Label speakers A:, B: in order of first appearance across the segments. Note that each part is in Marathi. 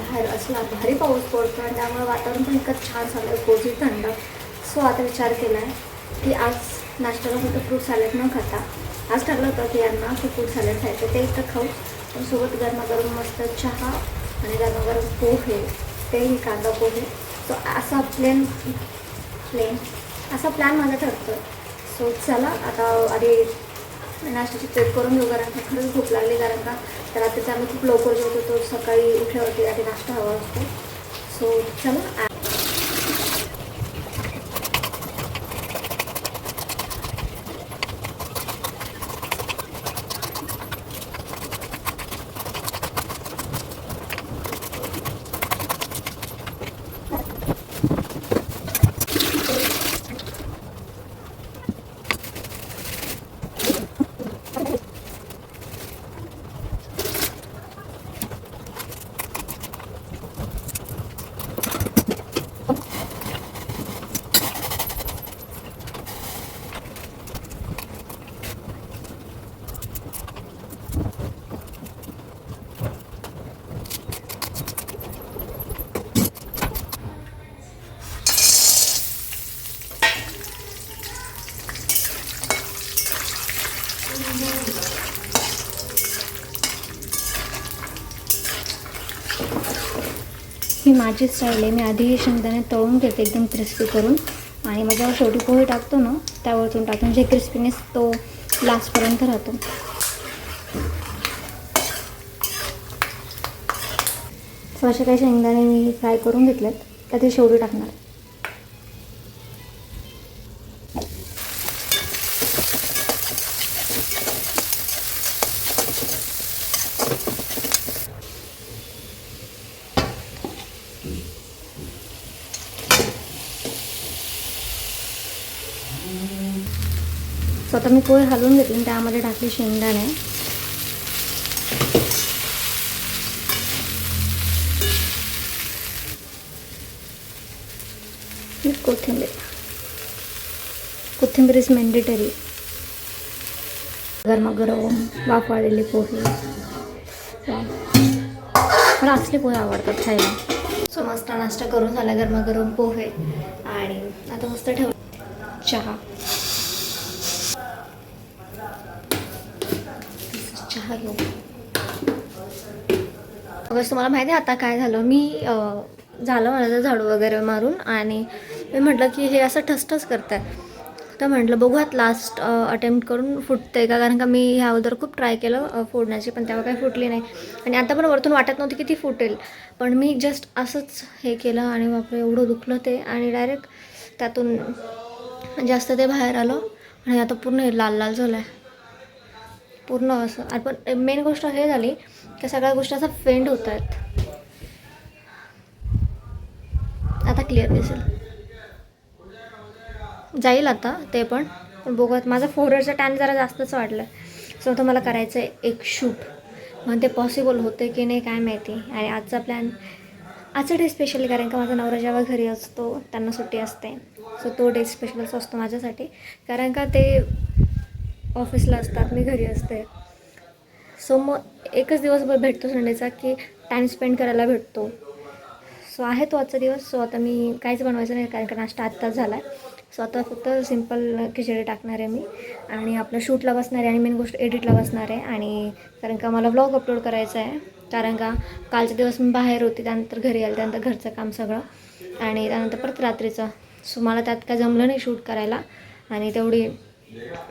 A: बाहेर असला भारी पाऊस पडतो आणि त्यामुळे वातावरण पण इतकं छान झालं आहे, कोजी थंड. सो आता विचार केला आहे की आज नाश्त्याला फक्त फ्रूट सॅलड न खाता आज ठरलं होतं की यांना की फ्रूट सॅलड खायचं ते इतकं खाऊ, पण सोबत गरमागरम मस्त चहा आणि गरमागरम पोहे, तेही कांदा पोहे. सो असा प्लेन असा प्लॅन माझा ठरतो. सो चला आता आधी नाश्त्याची चेक करून घेऊ, कारण का खरंच भूक लागली, कारण का रात्रीचा आम्ही खूप लवकर जेवत होतो, सकाळी उठल्यावरती आधी नाश्ता हवा असतो. सो चला ही माझी स्टाईल आहे. मी आधी शेंगदाणे तळून घेते एकदम क्रिस्पी करून, आणि मग जेव्हा शेवटी पोहे टाकतो ना त्यावरतून टाकून जे क्रिस्पीनेस तो लास्टपर्यंत राहतो. सो असे काही शेंगदाणे मी फ्राय करून घेतलेत, तर ते शेवटी टाकणार. सो आता मी पोहे हलवून घेतले आणि त्यामध्ये टाकले शेंगदाणे, कोथिंबीर इज मॅन्डेटरी. गरमागरम वाफाळलेले पोहे, मला असले पोहे आवडतात खायला. सो मस्त नाश्ता करून झाला, गरमागरम पोहे, आणि आता मस्त ठेव चहा घेऊ. बस तुम्हाला माहिती आहे आता काय झालं, मी झालं मला झाडू वगैरे मारून, आणि मी म्हटलं की हे असं ठसठस करत आहे, तर म्हटलं बघूयात लास्ट अटेम्प्ट करून फुटते का, कारण का मी ह्या अगोदर खूप ट्राय केलं फोडण्याची, पण तेव्हा काही फुटली नाही, आणि आता पण वरतून वाटत नव्हती की ती फुटेल, पण मी जस्ट असंच हे केलं आणि बापरे एवढं दुखलं ते, आणि डायरेक्ट त्यातून जास्त ते बाहेर आलं, आणि आता पूर्ण हे लाल लाल झालं आहे पूर्ण असं. आणि पण मेन गोष्ट हे झाली की सगळ्या गोष्टी असं फेंड होत आहेत. आता क्लिअर दिसेल, जाईल आता ते पण बघत. माझा फोरहेडचा टॅन जरा जास्तच वाढलं आहे, सो तो मला करायचं आहे एक शूट, मग ते पॉसिबल होते की नाही काय माहिती. आणि आजचा प्लॅन, आजचा डे स्पेशली, कारण का माझा नवरा जेव्हा घरी असतो त्यांना सुट्टी असते, सो तो डे स्पेशलच असतो माझ्यासाठी, कारण का ते ऑफिसला असतात, मी घरी असते. सो मग एकच दिवस भेटतो संडेचा की टाईम स्पेंड करायला भेटतो. सो आहे तो आजचा दिवस. सो आता मी काहीच बनवायचं नाही, कारण का नाश्ता आत्ताच झाला आहे. सो आता फक्त सिम्पल खिचडी टाकणार आहे मी, आणि आपलं शूटला बसणार आहे, आणि मेन गोष्ट एडिटला बसणार आहे. आणि कारण का मला व्लॉग अपलोड करायचा आहे, कारण का कालचे दिवस मी बाहेर होती, त्यानंतर घरी आले, त्यानंतर घरचं काम सगळं, आणि त्यानंतर परत रात्रीचं. सो मला त्यात काय जमलं नाही शूट करायला, आणि तेवढी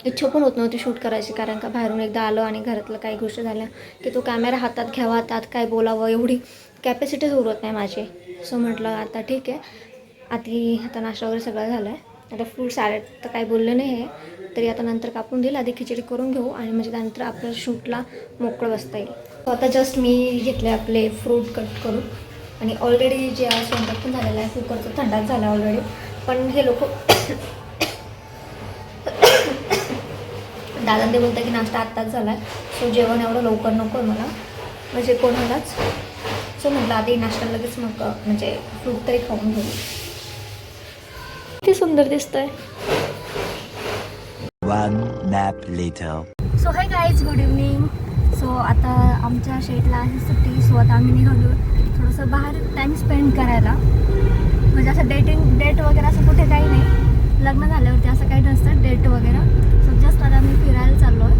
A: इच्छा पण होत नव्हती शूट करायची, कारण का बाहेरून एकदा आलो आणि घरातलं काही गोष्टी झाल्या की तो कॅमेरा हातात घ्यावा, त्यात काय बोलावं एवढी कॅपॅसिटीच उरत नाही माझी. सो म्हटलं आता ठीक आहे, आता नाश्ता वगैरे सगळं झालं आहे, आता फ्रूट सॅलड तर काही बोललं नाही आहे तरी आता नंतर कापून देईल, आधी खिचडी करून घेऊ, आणि म्हणजे त्यानंतर आपल्या शूटला मोकळं बसता येईल. सो आता जस्ट मी घेतले आपले फ्रूट कट करून, आणि ऑलरेडी जे स्वयंपाक पण झालेला आहे, कुकरचं थंडाच झाला ऑलरेडी, पण हे लोक दादा ते बोलतात की नाश्ता आत्ताच झाला आहे, सो जेवण एवढं लवकर नको मला, म्हणजे कोणालाच. सो म्हटलं आधी नाश्ता लगेच मग म्हणजे फ्रूट तरी खाऊन घेऊ. किती सुंदर दिसतंय. So hi guys, good evening. So आता आमच्या शेटला आहे सुट्टी, सो आता आम्ही निघालो थोडंसं बाहेर टाईम स्पेंड करायला. म्हणजे असं डेट वगैरे असं कुठे काही नाही. लग्न झाल्यावरती असं काही नसतं डेट वगैरे. सो जस्ट आता मी फिरायला चाललो आहे.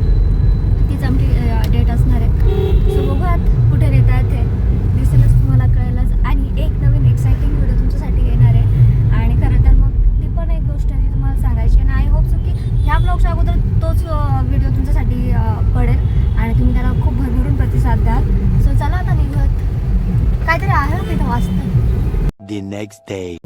A: तीच आमची डेट असणार आहे. सो बघूयात कुठे नेत आहेत ते दिसेलच तुम्हाला कळेलच. आणि एक नवीन एक्सायटिंग व्हिडिओ तुमच्यासाठी येणार आहे. आणि खरं तर मग ती पण एक गोष्ट आहे ती तुम्हाला सांगायची. आणि आय होप सो की ह्या ब्लॉगच्या अगोदर तोच व्हिडिओ तुमच्यासाठी पडेल आणि तुम्ही त्याला खूप भरभरून प्रतिसाद द्याल. सो चला आता निघत. काहीतरी आहे तिथं वाचतं.
B: The next day.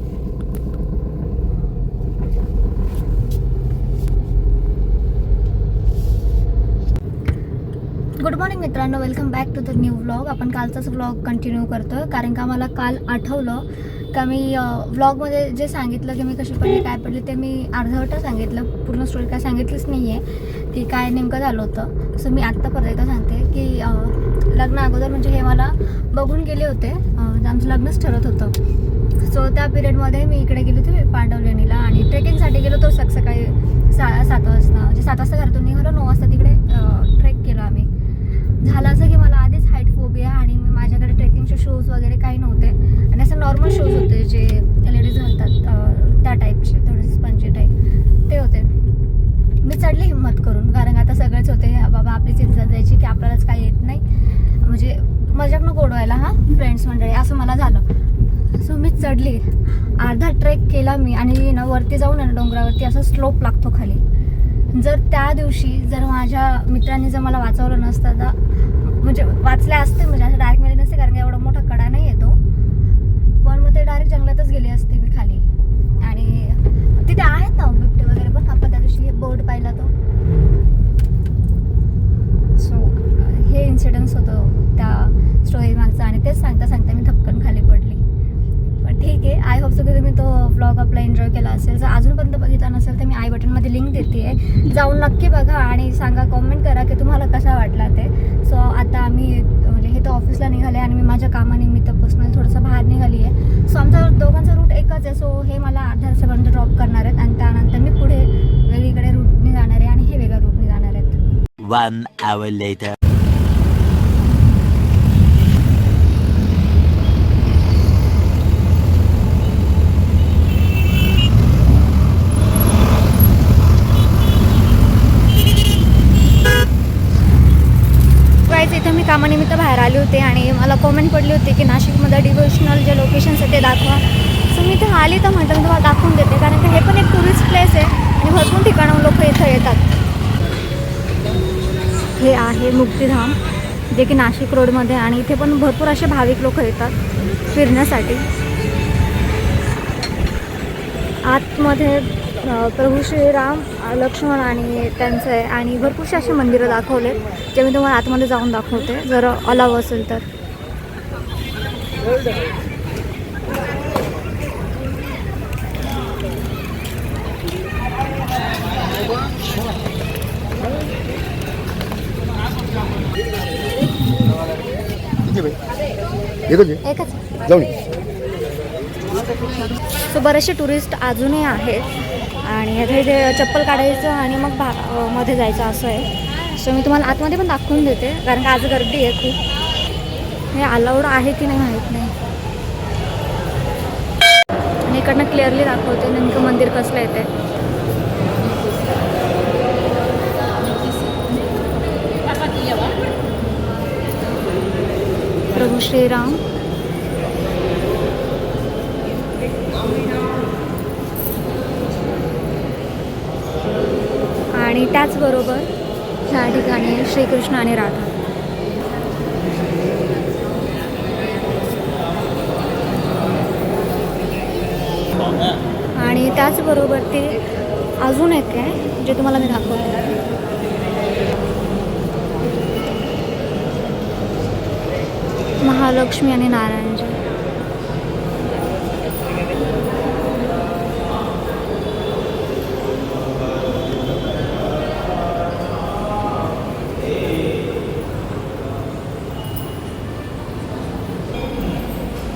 A: Good morning मित्रांनो, welcome back to the new vlog. आपण कालचाच व्लॉग कंटिन्यू करतो आहे कारण का मला काल आठवलं का मी व्लॉगमध्ये जे सांगितलं की मी कशी पडली काय पडली ते मी अर्धवटं सांगितलं. पूर्ण स्टोरी काय सांगितलीच नाही आहे की काय नेमकं झालं होतं. सो मी आत्ता परत एकदा सांगते की लग्न अगोदर म्हणजे हे मला बघून गेले होते. आमचं लग्नच ठरत होतं. सो त्या पिरियडमध्ये मी इकडे गेली होती पांडवलेणीला आणि ट्रेकिंगसाठी गेलो होतो. सकाळी 7 वाजता म्हणजे 7 वाजता घरातून निघालो. 9 वाजता तिकडे ट्रेक केला आम्ही. झालं असं की मला आधीच हाईट फोबिया आणि माझ्याकडे ट्रेकिंगचे शूज वगैरे काही नव्हते आणि असं नॉर्मल शूज होते जे लेडीज घालतात त्या टाईपचे थोडेसे स्पंजी टाईप ते होते. मी चढली हिंमत करून कारण आता सगळेच होते बाबा आपलीच इज्जत द्यायची की आपल्यालाच काही येत नाही म्हणजे मजाक नको उडवायला हां फ्रेंड्स मंडळी असं मला झालं. सो मी चढली. अर्धा ट्रेक केला मी आणि ना वरती जाऊन ना डोंगरावरती असा स्लोप लागतो खाली. जर त्या दिवशी जर माझ्या मित्रांनी जर मला वाचवलं नसतं तर म्हणजे वाचले असते म्हणजे असं डायरेक्ट मेले नसते कारण का एवढा मोठा कडा नाही येतो. पण मग ते डायरेक्ट जंगलातच गेले असते मी खाली. आणि तिथे आहेत ना बिबटे वगैरे पण आपण त्या दिवशी बोर्ड पाहिला तो. सो हे इन्सिडन्स होतं त्या स्टोरी मागचा आणि तेच सांगता सांगता मी धपकन खाली पडली. पण ठीक आहे. आय होप सो की तुम्ही तो व्लॉग आपला एन्जॉय केला असेल. जर अजूनपर्यंत बघितला नसेल तर मी आय बटनमध्ये लिंक देते आहे. जाऊन नक्की बघा आणि सांगा कॉमेंट करा की तुम्हाला कसा वाटला ते. सो आता आम्ही म्हणजे हे तर ऑफिसला निघाले आणि मी माझ्या कामानिमित्त पर्सनली थोडंसं बाहेर निघाली आहे. सो आमचा दोघांचा रूट एकच आहे. सो हे मला अर्ध्या तासापर्यंत ड्रॉप करणार आहेत आणि त्यानंतर मी पुढे वेगळीकडे रूटने जाणार आहे आणि हे वेगळ्या रूटने जाणार आहेत.
B: 1 hour later.
A: इथं मी कामानिमित्त बाहेर आले होते आणि मला कॉमेंट पडली होती की नाशिकमध्ये डिव्होशनल जे लोकेशन्स आहे ते दाखवा. सो मी इथं आली तर म्हटलं मी तुम्हाला दाखवून देते कारण की हे पण एक टुरिस्ट प्लेस आहे आणि भरपूर ठिकाणाहून लोक इथं येतात. हे आहे मुक्तिधाम जे की नाशिक रोडमध्ये आणि इथे पण भरपूर असे भाविक लोक येतात फिरण्यासाठी. आतमध्ये प्रभू श्रीराम लक्ष्मण आणि त्यांचं आहे आणि भरपूरसे असे मंदिरं दाखवले जे मी तुम्हाला आतमध्ये जाऊन दाखवते जर अलाव असेल तर. एकच
C: जाऊन
A: सो बरेचसे टुरिस्ट अजूनही आहेत आणि इथे चप्पल काढायचं आणि मग मध्ये जायचं असं आहे. सो मी तुम्हाला आतमध्ये पण दाखवून देते कारण का आज गर्दी आहे खूप. हे अलाउड आहे की नाही माहीत नाही. आणि इकडनं क्लिअरली दाखवते नेमकं मंदिर कसलं येते. प्रभू श्रीराम आणि त्याचबरोबर ह्या ठिकाणी श्रीकृष्ण आणि राधा. आणि त्याचबरोबर ते अजून एक आहे जे तुम्हाला मी दाखवते. महालक्ष्मी आणि नारायणजी.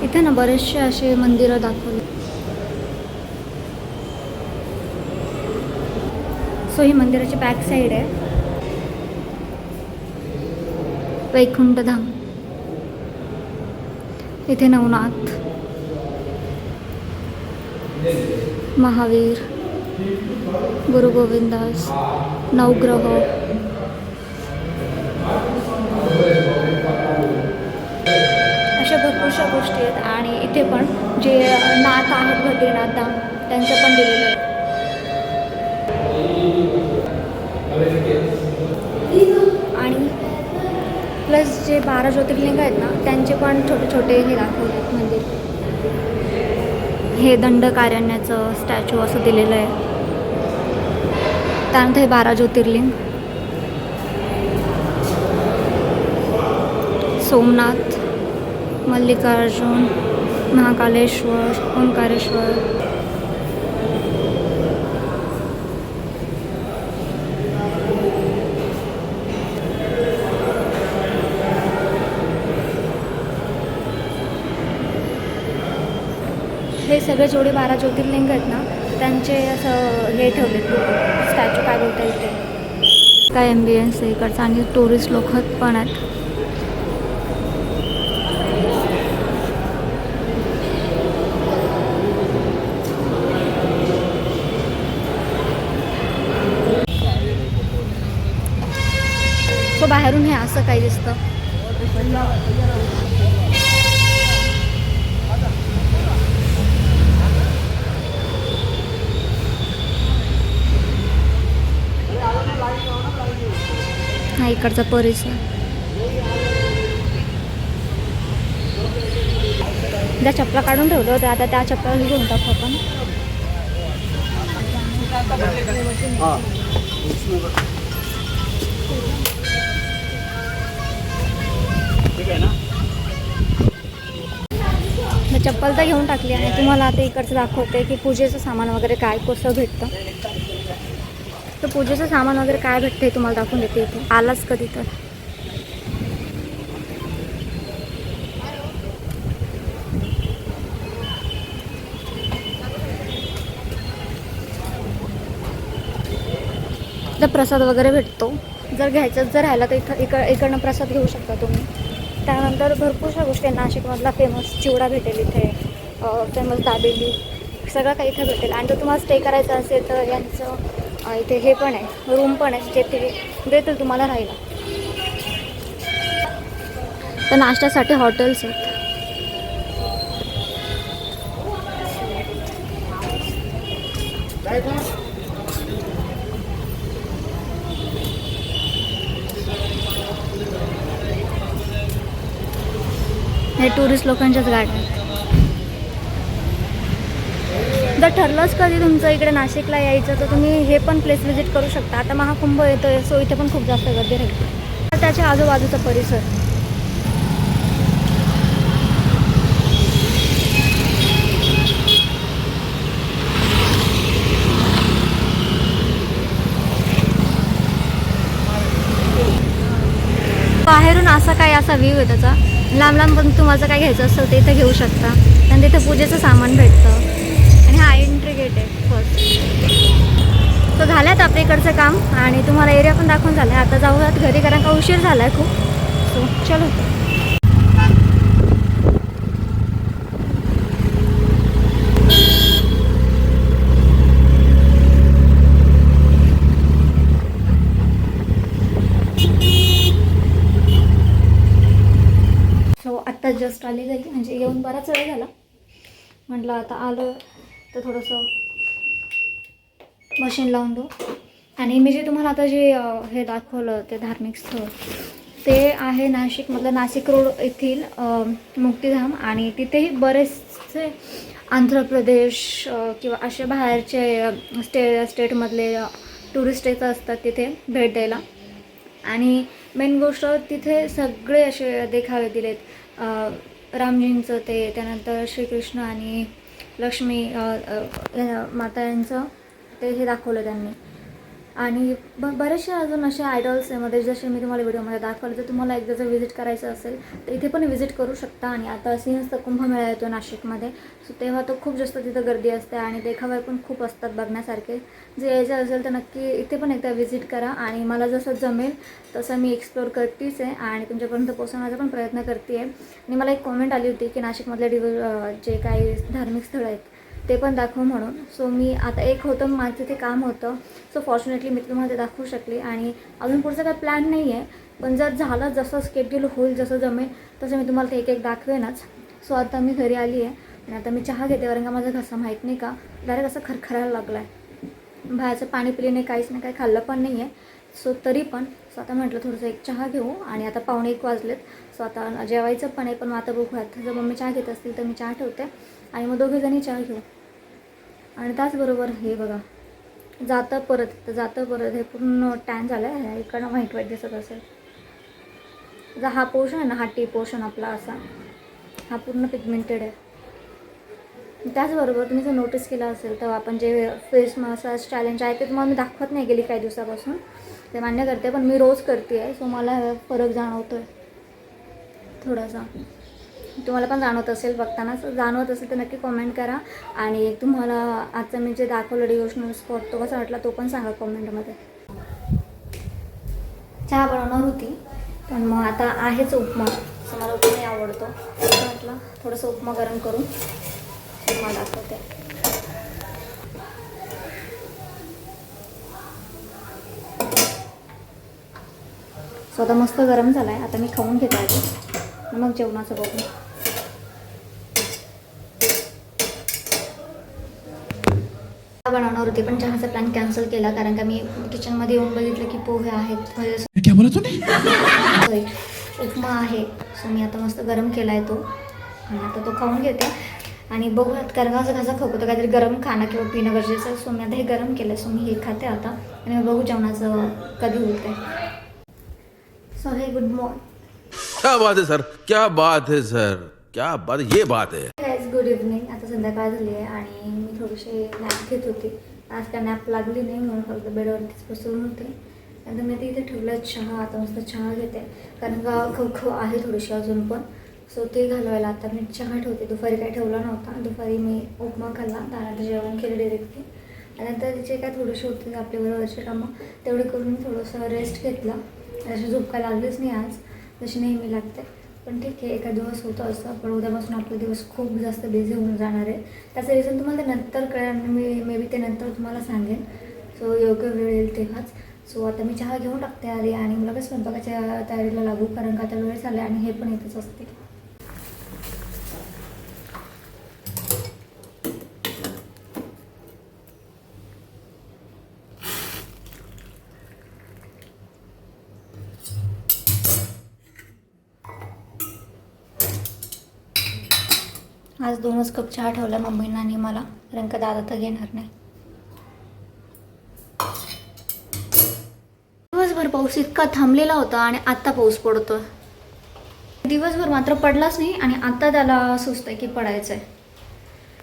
A: इथे ना बरेचसे असे मंदिरं दाखवले. सो ही मंदिराची बॅक साईड आहे. वैकुंठ धाम इथे नवनाथ, महावीर, गुरु गोविंदास, नवग्रह, अशा भरपूरशा गोष्टी आहेत. आणि इथे पण जे नाथ आहेत बद्रीनाथ धाम त्यांचं पण दिलेलं आहे. आणि प्लस जे 12 ज्योतिर्लिंग आहेत ना त्यांचे पण छोटे छोटे हे दाखवले आहेत मंदिर. हे दंडकारण्याचं स्टॅच्यू असं दिलेलं आहे. त्यानंतर हे 12 ज्योतिर्लिंग, सोमनाथ, मल्लिकार्जुन, महाकालेश्वर, ओंकारेश्वर. हे सगळे जेवढे 12 ज्योतिर्लिंग आहेत ना त्यांचे असं हे ठेवले स्टॅच्यू, काय बोलता येईल ते. काय ॲम्बियन्स आहे इकडचा. आणि टुरिस्ट लोक पण आहेत. सो बाहेरून हे असं काही दिसतं. हा इकडचा परिसर. त्या चपला काढून ठेवलं होतं, आता त्या चपला घेऊन टाकू आपण. चप्पल तर घेऊन टाकली आणि तुम्हाला आता इकडचं दाखवते की पूजेचं सामान वगैरे काय कसं भेटतं. तर पूजेचं सामान वगैरे काय भेटतं हे तुम्हाला दाखवून देते इथे. आलाच कधी तर. तर प्रसाद वगैरे भेटतो. जर घ्यायचं जर राहिला तर इकडनं प्रसाद घेऊ शकता तुम्ही. त्यानंतर भरपूरशा गोष्टी. नाशिकमधला फेमस चिवडा भेटेल इथे, फेमस दाबेली, सगळं काही इथे भेटेल. आणि जर तुम्हाला स्टे करायचं असेल तर यांचं इथे हे पण आहे, रूम पण आहे जेथे देतील तुम्हाला राहायला. तर नाश्त्यासाठी हॉटेल्स आहेत. हे टुरिस्ट लोकांच्याच गाड्या आहेत. जर ठरलंच कधी तुमचं इकडे नाशिकला यायचं तर तुम्ही हे पण प्लेस व्हिजिट करू शकता. आता महाकुंभ येतोय सो इथे पण खूप जास्त गर्दी राहील. त्याच्या आजूबाजूचा परिसर. बाहेरून असा काय असा व्ह्यू आहे त्याचा. लांब लांब पण तुम्हाला काय घ्यायचं असेल ते इथे घेऊ शकता. आणि तिथे पूजेचं सामान भेटतं. आणि हा एंट्री गेट आहे फर्स्ट. तर झाल्यात आपल्या इकडचं काम आणि तुम्हाला एरिया पण दाखवून झालं आहे. आता जाऊयात घरी कारण का उशीर झाला आहे खूप. सो चलो. आत्ता जस्ट आले घरी, म्हणजे येऊन बराच वेळ झाला. म्हटलं आता आलं तर थोडंसं मशीन लावून दो. आणि मी जे तुम्हाला आता जे हे दाखवलं ते धार्मिक स्थळ ते आहे नाशिकमधलं नाशिक रोड येथील मुक्तिधाम. आणि तिथेही बरेचसे आंध्र प्रदेश किंवा असे बाहेरचे स्टेटमधले टुरिस्ट येत असतात तिथे भेट द्यायला. आणि मेन गोष्ट तिथे सगळे असे देखावे दिलेत. रामजींचं ते, त्यानंतर श्रीकृष्ण आणि लक्ष्मी माता यांचं ते हे दाखवलं त्यांनी. आणि बरेचसे अजून असे आयडॉल्स मध्ये जसे मी तुम्हाला व्हिडिओमध्ये दाखवलं, जर तुम्हाला एकदा जर व्हिजिट करायचं असेल तर इथे पण व्हिजिट करू शकता. आणि आता सिंहस्थ कुंभमेळा येतो नाशिकमध्ये, सो तेव्हा तो खूप जास्त तिथं गर्दी असते आणि देखावे पण खूप असतात बघण्यासारखे. जे यायचं असेल तर नक्की इथे पण एकदा व्हिजिट करा. आणि मला जसं जमेल तसं मी एक्सप्लोअर करतेच आहे आणि तुमच्यापर्यंत पोहोचवण्याचा पण प्रयत्न करते आहे. आणि मला एक कॉमेंट आली होती की नाशिकमधले जे काही धार्मिक स्थळं आहेत ते पण दाखवू म्हणून. सो मी आता एक होतं माझं तिथे काम होतं, सो फॉर्च्युनेटली मी तुम्हाला ते दाखवू शकले. आणि अजून पुढचा काही प्लॅन नाही आहे, पण जर झालं जसं स्केड्यूल होईल जसं जमेल तसं मी तुम्हाला ते एक एक दाखवेनच. सो आता मी घरी आली आहे आणि आता मी चहा घेते, कारण का माझा घसा माहीत नाही का डायरेक्ट असं खरखरायला लागला आहे. बाहेरचं पाणी पिले नाही, काहीच नाही, काही खाल्लं पण नाही आहे. सो तरी पण सो आता म्हटलं थोडंसं एक चहा घेऊ. आणि आता 1:15 वाजलेत, सो आता जेवायचं पण आहे. पण आता बघूयात, जर मम्मी चहा घेत असतील तर मी चहा ठेवते आणि मग दोघेजणी चहा घेऊ. आणि त्याचबरोबर हे बघा, जातं परत हे पूर्ण टॅन झालं आहे. इकडनं व्हाईट दिसत असेल. जर हा पोर्शन आहे ना, हा टी पोर्शन आपला असा हा पूर्ण पिगमेंटेड आहे. त्याचबरोबर तुम्ही जर नोटीस केलं असेल तर आपण जे फेस मसाज चॅलेंज आहे ते तुम्हाला मी दाखवत नाही गेली काही दिवसापासून, ते मान्य करते, पण मी रोज करते आहे. सो मला फरक जाणवतो आहे थोडासा. तुम्हाला पण जाणवत असेल, बघताना जाणवत असेल तर नक्की कॉमेंट करा. आणि तुम्हाला आजचं मी जे दाखवलं डिवोशनल स्पॉट तो कसा वाटला तो पण सांगा कॉमेंटमध्ये. चहा बनवणार होती पण मग आता आहेच उपमा, सो मला उपमा आवडतो. म्हटलं थोडंसं उपमा गरम करून तुम्हाला दाखवते. सो आता मस्त गरम झाला आहे. आता मी खाऊन घेते आधी, मग जेवणाचं बघू. बनवणार होती पण चहाचा प्लॅन कॅन्सल केला, कारण का मी किचनमध्ये येऊन बघितलं की पोहे आहेत,
C: क्या बोला तूने?
A: उपमा आहे. सो मी आता मस्त गरम केला आहे तो आणि आता तो खाऊन घेते. आणि बघूयात, कारण का असं कसं खाऊ तर काहीतरी गरम खाणं किंवा पिणं गरजेचं आहे. सो मी आता हे गरम केलं, सो मी हे खाते आता आणि बघू जेवणाचं कधी होतं आहे. सो हे गुड मॉर्निंग.
C: क्या बात है सर, क्या बात है सर, क्या बात, ये बात है.
A: Guys good evening. आता संध्याकाळ झाली आहे आणि मी थोडीशी नॅप घेत होती. आज काय नॅप लागली नाही म्हणून फक्त बेडवरतीच बसून होते. नंतर मी ते इथे ठेवलं चहा. आता मस्त चहा घेते, कारण का खवखव आहे थोडीशी अजून पण. सो ते घालवायला आता मी चहा ठेवते. दुपारी काही ठेवला नव्हता, दुपारी मी उपमा खाल्ला, त्यानंतर जेवण केलं डिरेक्टली. आणि नंतर जे काय थोडेसे होते आपल्या बरोबरचे कामं तेवढे करून मी थोडंसं रेस्ट घेतला. अशी झोप काय लागलीच नाही आज, जशी नेहमी लागते. पण ठीक आहे, एका दिवस होतं असं, पण उद्यापासून आपला दिवस खूप जास्त बिझी होऊन जाणार आहे. त्याचं रिझन तुम्हाला ते नंतर कळेल आणि मी मे बी ते नंतर तुम्हाला सांगेन. सो योग्य वेळ येईल तेव्हाच. सो आता मी चहा घेऊन टाकते आधी आणि मला कसं स्वयंपाकाच्या तयारीला लागू, कारण का आता वेळ झाला आणि हे पण येतच असते. आज 2च कप चहा ठेवला मम्मींना आणि मला, कारण का दादा तर घेणार नाही. दिवसभर पाऊस इतका थांबलेला होता आणि आत्ता पाऊस पडतोय. दिवसभर मात्र पडलाच नाही आणि आता त्याला सुचतंय की पडायचं आहे.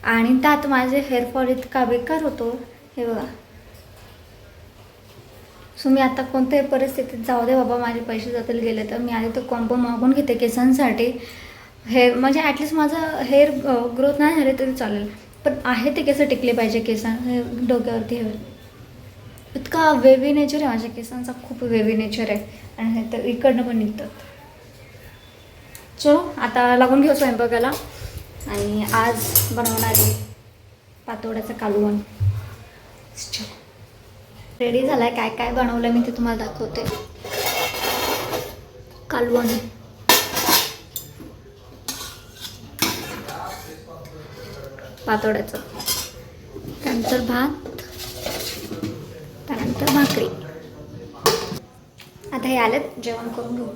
A: आणि त्यात माझे हेअरफॉल इतका बेकार होतो, हे बघा. सो मी आता कोणत्याही परिस्थितीत जाऊ दे बाबा, माझे पैसे जातील गेले तर मी आधी तो कॉम्बो मागून घेते केसांसाठी. हेअर म्हणजे ॲटलिस्ट माझं हेअर ग्रोथ नाही झाले तरी चालेल, पण आहे ते केस टिकले पाहिजे डोक्यावरती. हेअर इतका वेवी नेचर आहे माझ्या केसांचा, खूप वेवी नेचर आहे आणि हे तर इकडनं पण निघतात. चलो आता लागून घेऊ स्वयंपाकाला. आणि आज बनवणारे पातोड्याचं कालवण. रेडी झाला आहे. काय काय बनवलं मी ते तुम्हाला दाखवते. कालवण, पातोड्याचं, त्यानंतर भात, त्यानंतर भाकरी. आता हे आलेत, जेवण करून घेऊ.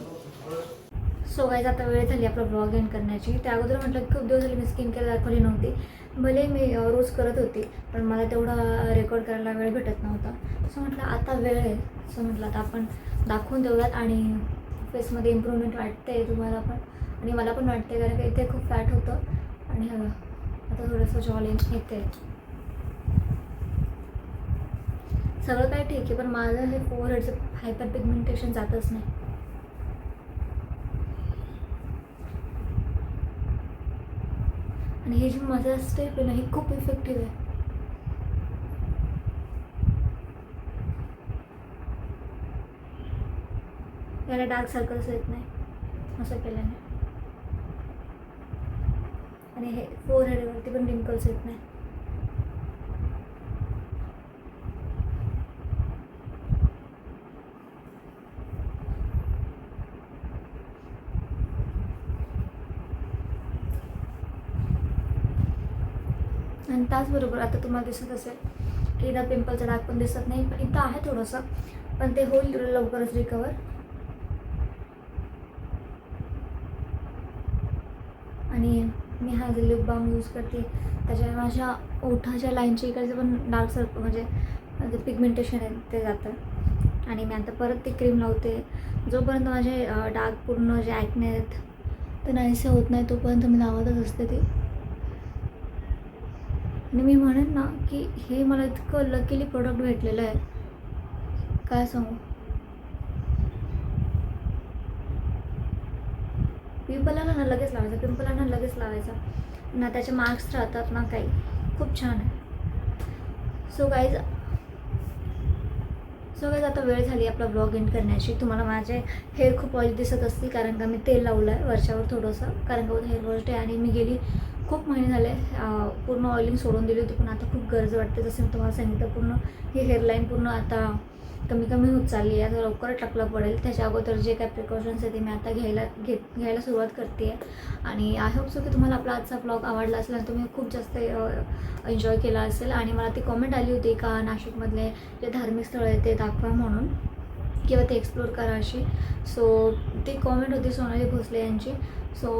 A: सो गाईज आता वेळ झाली आपला ब्लॉग एंड करण्याची. त्या अगोदर म्हटलं की खूप दिवस झाले मी स्किन केअर दाखवली नव्हती. भले मी रोज करत होती पण मला तेवढा रेकॉर्ड करायला वेळ भेटत नव्हता. सो म्हटलं आता वेळ आहे, सो म्हटलं आता आपण दाखवून देऊयात. आणि फेसमध्ये इम्प्रूव्हमेंट वाटते आहे तुम्हाला पण आणि मला पण वाटते, कारण की इथे खूप फॅट होतं आणि आता थोडंसं जॉलिंग येते. सगळं काय ठीक आहे, पण माझं हे फोरहेडचं हायपर पिगमेंटेशन जातच नाही. आणि ही जी माझं स्टेप आहे ना, ही खूप इफेक्टिव्ह आहे. याला डार्क सर्कल्स येत नाही असं केल्याने. आणि हे फोरहेडवरती पण रिंकल्स येत नाही. आणि त्याचबरोबर आता तुम्हाला दिसत असेल की इथं पिंपलचा डाग पण दिसत नाही, पण इथं आहे थोडंसं, पण ते होईल लवकरच रिकवर. आणि मी हा जे लिप बाम यूज करते त्याच्यामुळे माझ्या ओठाच्या लाईनच्या इकडचे पण डार्क सर्कल म्हणजे जे पिगमेंटेशन आहे ते जातं. आणि मी आता परत ती क्रीम लावते. जोपर्यंत माझे डाग पूर्ण जे ॲक्ने आहेत ते नाहीसे होत नाही तोपर्यंत मी लावतच असते ती. आणि मी म्हणेन ना की हे मला इतकं लकीली प्रोडक्ट भेटलेलं आहे, काय सांगू. पिंपलांना ना लगेच लावायचा, पिंपलांना लगेच लावायचा ना, त्याचे मार्क्स राहतात ना काही. खूप छान आहे. सो गाईज आता वेळ झाली आपला ब्लॉग एंड करण्याची. तुम्हाला माझे हेअर खूप ऑइल दिसत असतील कारण का मी तेल लावलं आहे वरच्यावर थोडंसं, कारण का उद्या हेअर वॉश डे. आणि मी गेली खूप महिने झाले पूर्ण ऑइलिंग सोडून दिली होती, पण आता खूप गरज वाटते. जसं मी तुम्हाला सांगितलं, पूर्ण ही हेअरलाईन पूर्ण आता कमी कमी होत चालली आहे. आता लवकरच टाकलं पडेल. त्याच्या अगोदर जे काही प्रिकॉशन्स आहे ते मी आता घ्यायला सुरुवात करते आहे. आणि आय होप सो की तुम्हाला आपला आजचा ब्लॉग आवडला असेल आणि तुम्ही खूप जास्त एन्जॉय केला असेल. आणि मला ती कॉमेंट आली होती का नाशिकमधले जे धार्मिक स्थळ आहे ते दाखवा म्हणून, किंवा ते एक्सप्लोर करा अशी. सो ती कॉमेंट होती सोनाली भोसले यांची. सो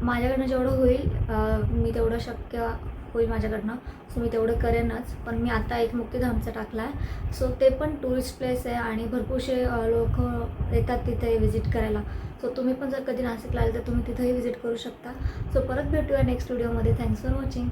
A: माझ्याकडनं जेवढं होईल मी तेवढं शक्य होईल माझ्याकडनं, सो मी तेवढं करेनच. पण मी आता एक मुक्तिधामचा टाकला आहे. सो ते पण टुरिस्ट प्लेस आहे आणि भरपूरसे लोक येतात तिथे व्हिजिट करायला. सो तुम्ही पण जर कधी नाशिकला आले तर तुम्ही तिथंही व्हिजिट करू शकता. सो परत भेटूया नेक्स्ट व्हिडिओमध्ये. Thanks for watching.